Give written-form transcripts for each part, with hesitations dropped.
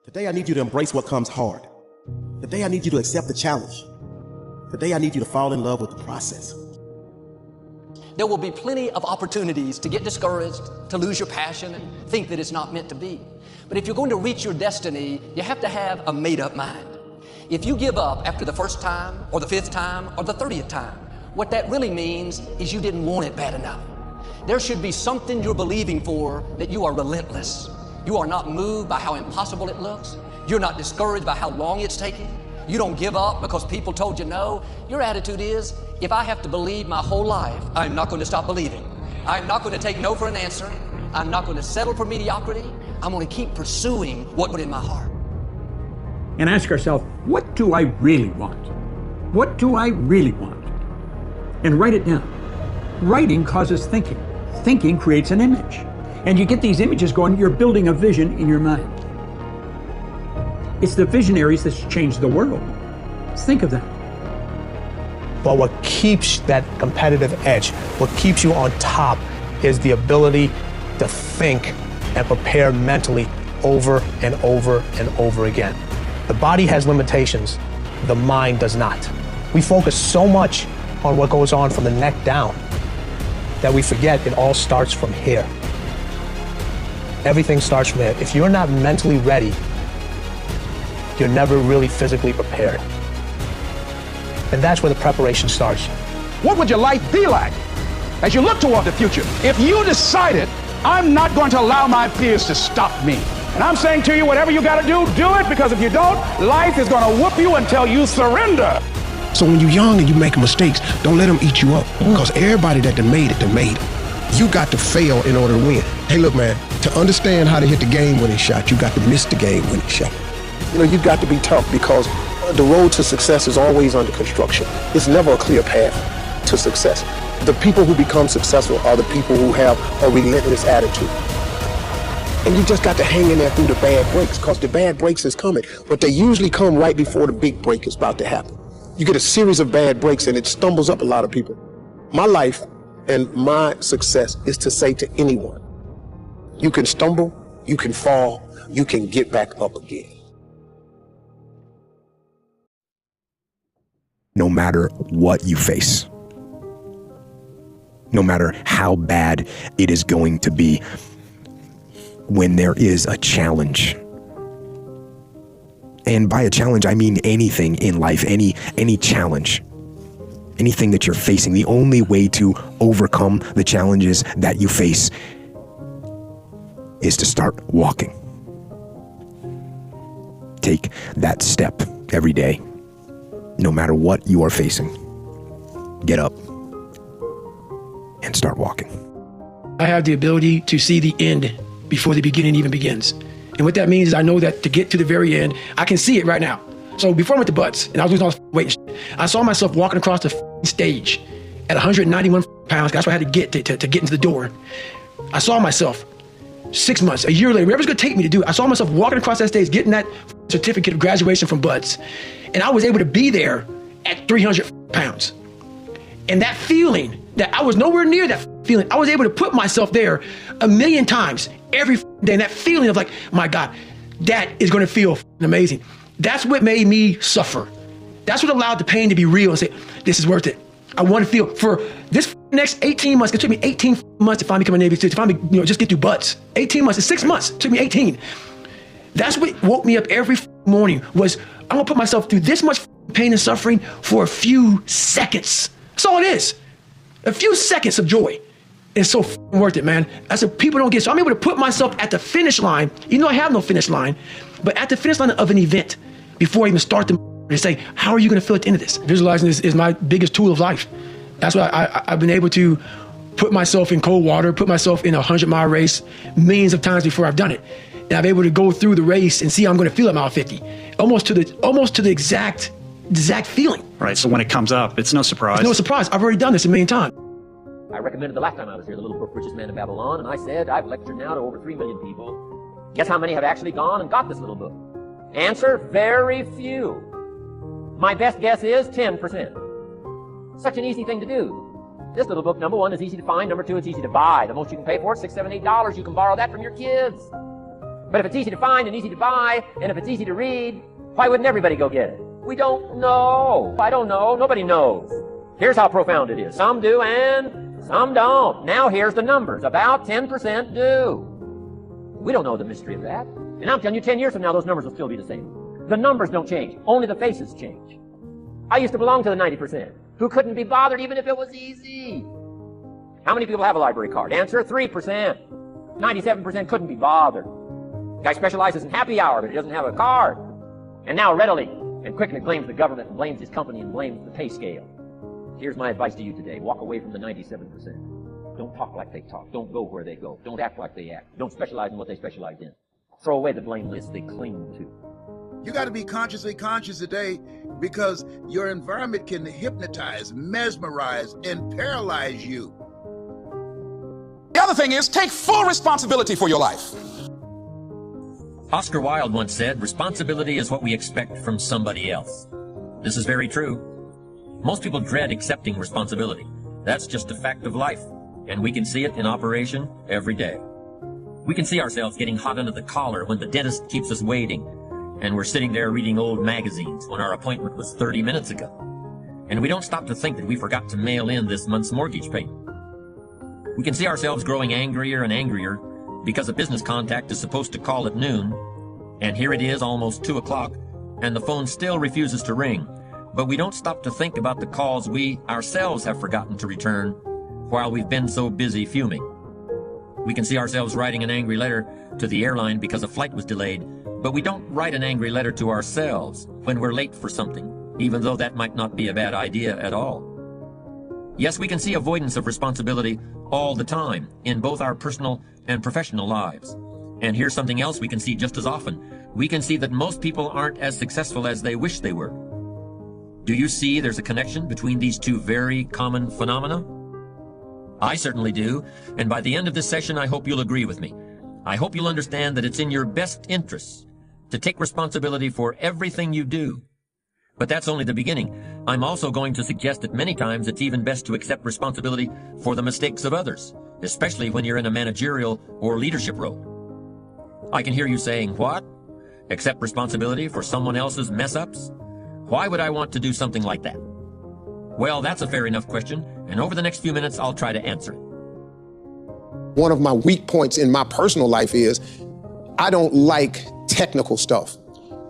Today, I need you to embrace what comes hard. Today, I need you to accept the challenge. Today, I need you to fall in love with the process. There will be plenty of opportunities to get discouraged, to lose your passion, and think that it's not meant to be. But if you're going to reach your destiny, you have to have a made-up mind. If you give up after the first time, or the 5th time, or the 30th time, what that really means is you didn't want it bad enough. There should be something you're believing for, that you are relentless. You are not moved by how impossible it looks. You're not discouraged by how long it's taking. You don't give up because people told you no. Your attitude is, if I have to believe my whole life, I'm not going to stop believing. I'm not going to take no for an answer. I'm not going to settle for mediocrity. I'm going to keep pursuing what's in my heart. And ask ourselves, what do I really want? What do I really want? And write it down. Writing causes thinking. Thinking creates an image. And you get these images going, you're building a vision in your mind. It's the visionaries that change the world. Think of that. But what keeps that competitive edge, what keeps you on top, is the ability to think and prepare mentally over and over and over again. The body has limitations, the mind does not. We focus so much on what goes on from the neck down that we forget it all starts from here. Everything starts from here. If you're not mentally ready, you're never really physically prepared. And that's where the preparation starts. What would your life be like as you look toward the future if you decided, I'm not going to allow my fears to stop me? And I'm saying to you, whatever you got to do it, because if you don't, life is going to whoop you until you surrender. So when you're young and you're making mistakes, don't let them eat you up. Because everybody that done made it. You got to fail in order to win. Hey, look, man, to understand how to hit the game-winning shot, you got to miss the game-winning shot. You know, you've got to be tough because the road to success is always under construction. It's never a clear path to success. The people who become successful are the people who have a relentless attitude. And you just got to hang in there through the bad breaks, because the bad breaks is coming. But they usually come right before the big break is about to happen. You get a series of bad breaks and it stumbles up a lot of people. My life and my success is to say to anyone, you can stumble, you can fall, you can get back up again. No matter what you face, no matter how bad it is going to be, when there is a challenge, and by a challenge I mean anything in life, any challenge, anything that you're facing, the only way to overcome the challenges that you face is to start walking. Take that step every day, no matter what you are facing. Get up and start walking. I have the ability to see the end before the beginning even begins. And what that means is I know that to get to the very end, I can see it right now. So before I went to Butts, and I was losing all this weight and shit, I saw myself walking across the stage at 191 pounds. That's what I had to get to get into the door. I saw myself 6 months, a year later, whatever's gonna take me to do it. I saw myself walking across that stage, getting that certificate of graduation from Butts. And I was able to be there at 300 pounds. And that feeling, that I was nowhere near that feeling, I was able to put myself there 1,000,000 times every day. And that feeling of like, my God, that is gonna feel amazing. That's what made me suffer. That's what allowed the pain to be real and say, this is worth it. I want to feel for this next 18 months. It took me 18 months to finally become a Navy SEAL, to finally, just get through Butts. 18 months, it's 6 months. It took me 18. That's what woke me up every morning was, I'm gonna put myself through this much pain and suffering for a few seconds. That's all it is. A few seconds of joy. It's so worth it, man. That's what people don't get. So I'm able to put myself at the finish line, even though I have no finish line, but at the finish line of an event before I even start the and say, how are you gonna feel at the end of this? Visualizing is my biggest tool of life. That's why I've been able to put myself in cold water, put myself in a 100-mile race millions of times before I've done it. And I'm able to go through the race and see how I'm gonna feel at mile 50. Almost to the exact feeling. Right, so when it comes up, it's no surprise. It's no surprise, I've already done this 1,000,000 times. I recommended the last time I was here, the little book, Richest Man in Babylon, and I said, I've lectured now to over 3 million people. Guess how many have actually gone and got this little book? Answer, very few. My best guess is 10%. Such an easy thing to do. This little book, number one, is easy to find. Number two, it's easy to buy. The most you can pay for it, $6, $7, $8. You can borrow that from your kids. But if it's easy to find and easy to buy, and if it's easy to read, why wouldn't everybody go get it? We don't know. I don't know. Nobody knows. Here's how profound it is. Some do and some don't. Now here's the numbers. About 10% do. We don't know the mystery of that. And I'm telling you, 10 years from now, those numbers will still be the same. The numbers don't change. Only the faces change. I used to belong to the 90% who couldn't be bothered even if it was easy. How many people have a library card? Answer, 3%. 97% couldn't be bothered. Guy specializes in happy hour, but he doesn't have a card. And now readily and quickly blames the government and blames his company and blames the pay scale. Here's my advice to you today. Walk away from the 97%. Don't talk like they talk. Don't go where they go. Don't act like they act. Don't specialize in what they specialize in. Throw away the blame list they cling to. You got to be consciously conscious today, because your environment can hypnotize, mesmerize, and paralyze you. The other thing is, take full responsibility for your life. Oscar Wilde once said, responsibility is what we expect from somebody else. This is very true. Most people dread accepting responsibility. That's just a fact of life, and we can see it in operation every day. We can see ourselves getting hot under the collar when the dentist keeps us waiting, and we're sitting there reading old magazines when our appointment was 30 minutes ago. And we don't stop to think that we forgot to mail in this month's mortgage payment. We can see ourselves growing angrier and angrier because a business contact is supposed to call at noon, and here it is almost 2 o'clock, and the phone still refuses to ring. But we don't stop to think about the calls we ourselves have forgotten to return while we've been so busy fuming. We can see ourselves writing an angry letter to the airline because a flight was delayed, but we don't write an angry letter to ourselves when we're late for something, even though that might not be a bad idea at all. Yes, we can see avoidance of responsibility all the time in both our personal and professional lives. And here's something else we can see just as often. We can see that most people aren't as successful as they wish they were. Do you see there's a connection between these two very common phenomena? I certainly do, and by the end of this session, I hope you'll agree with me. I hope you'll understand that it's in your best interests to take responsibility for everything you do. But that's only the beginning. I'm also going to suggest that many times it's even best to accept responsibility for the mistakes of others, especially when you're in a managerial or leadership role. I can hear you saying, what? Accept responsibility for someone else's mess-ups? Why would I want to do something like that? Well, that's a fair enough question, and over the next few minutes, I'll try to answer it. One of my weak points in my personal life is I don't like technical stuff.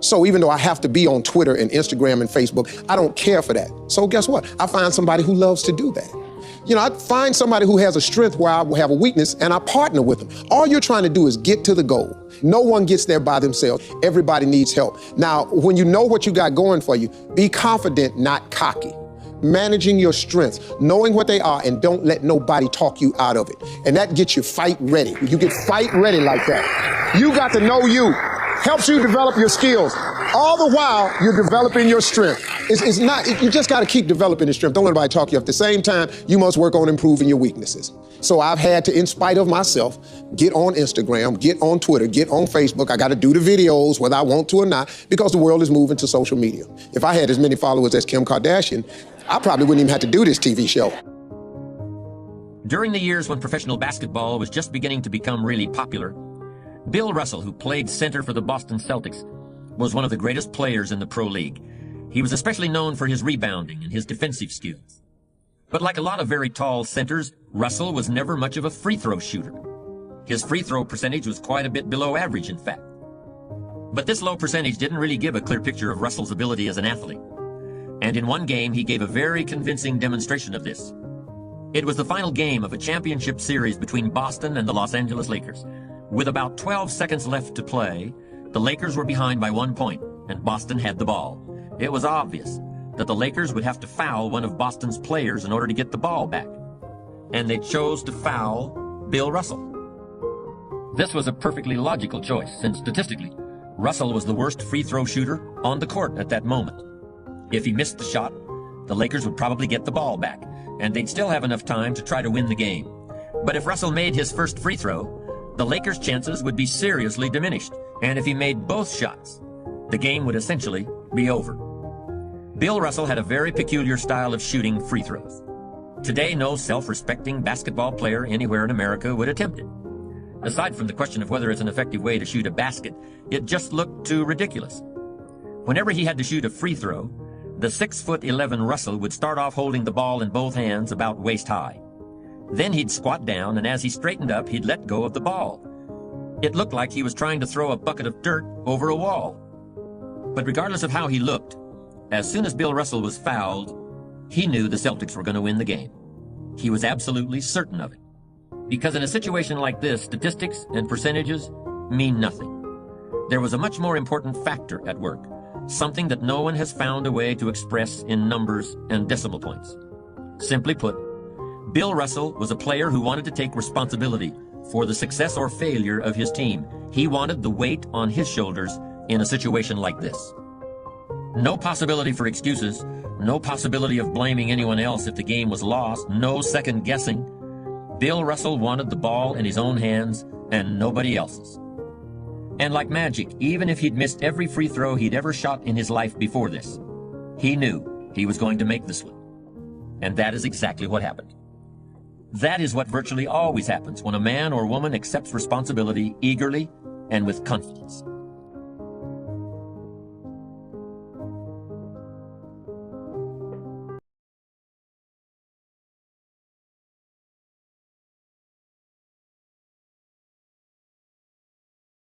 So even though I have to be on Twitter and Instagram and Facebook, I don't care for that. So guess what? I find somebody who loves to do that. You know, I find somebody who has a strength where I have a weakness, and I partner with them. All you're trying to do is get to the goal. No one gets there by themselves. Everybody needs help. Now, when you know what you got going for you, be confident, not cocky. Managing your strengths, knowing what they are, and don't let nobody talk you out of it. And that gets you fight ready. You get fight ready like that. You got to know you. Helps you develop your skills. All the while, you're developing your strength. You just got to keep developing your strength. Don't let anybody talk you up. At the same time, you must work on improving your weaknesses. So I've had to, in spite of myself, get on Instagram, get on Twitter, get on Facebook. I got to do the videos, whether I want to or not, because the world is moving to social media. If I had as many followers as Kim Kardashian, I probably wouldn't even have to do this TV show. During the years when professional basketball was just beginning to become really popular, Bill Russell, who played center for the Boston Celtics, was one of the greatest players in the pro league. He was especially known for his rebounding and his defensive skills. But like a lot of very tall centers, Russell was never much of a free throw shooter. His free throw percentage was quite a bit below average, in fact. But this low percentage didn't really give a clear picture of Russell's ability as an athlete. And in one game, he gave a very convincing demonstration of this. It was the final game of a championship series between Boston and the Los Angeles Lakers. With about 12 seconds left to play, the Lakers were behind by 1 point, and Boston had the ball. It was obvious that the Lakers would have to foul one of Boston's players in order to get the ball back. And they chose to foul Bill Russell. This was a perfectly logical choice, since statistically, Russell was the worst free throw shooter on the court at that moment. If he missed the shot, the Lakers would probably get the ball back, and they'd still have enough time to try to win the game. But if Russell made his first free throw, the Lakers' chances would be seriously diminished, and if he made both shots, the game would essentially be over. Bill Russell had a very peculiar style of shooting free throws. Today, no self-respecting basketball player anywhere in America would attempt it. Aside from the question of whether it's an effective way to shoot a basket, it just looked too ridiculous. Whenever he had to shoot a free throw, the 6'11" Russell would start off holding the ball in both hands about waist high. Then he'd squat down, and as he straightened up, he'd let go of the ball. It looked like he was trying to throw a bucket of dirt over a wall. But regardless of how he looked, as soon as Bill Russell was fouled, he knew the Celtics were going to win the game. He was absolutely certain of it. Because in a situation like this, statistics and percentages mean nothing. There was a much more important factor at work, something that no one has found a way to express in numbers and decimal points. Simply put, Bill Russell was a player who wanted to take responsibility for the success or failure of his team. He wanted the weight on his shoulders in a situation like this. No possibility for excuses, no possibility of blaming anyone else if the game was lost, no second guessing. Bill Russell wanted the ball in his own hands and nobody else's. And like magic, even if he'd missed every free throw he'd ever shot in his life before this, he knew he was going to make this one. And that is exactly what happened. That is what virtually always happens when a man or woman accepts responsibility eagerly and with confidence.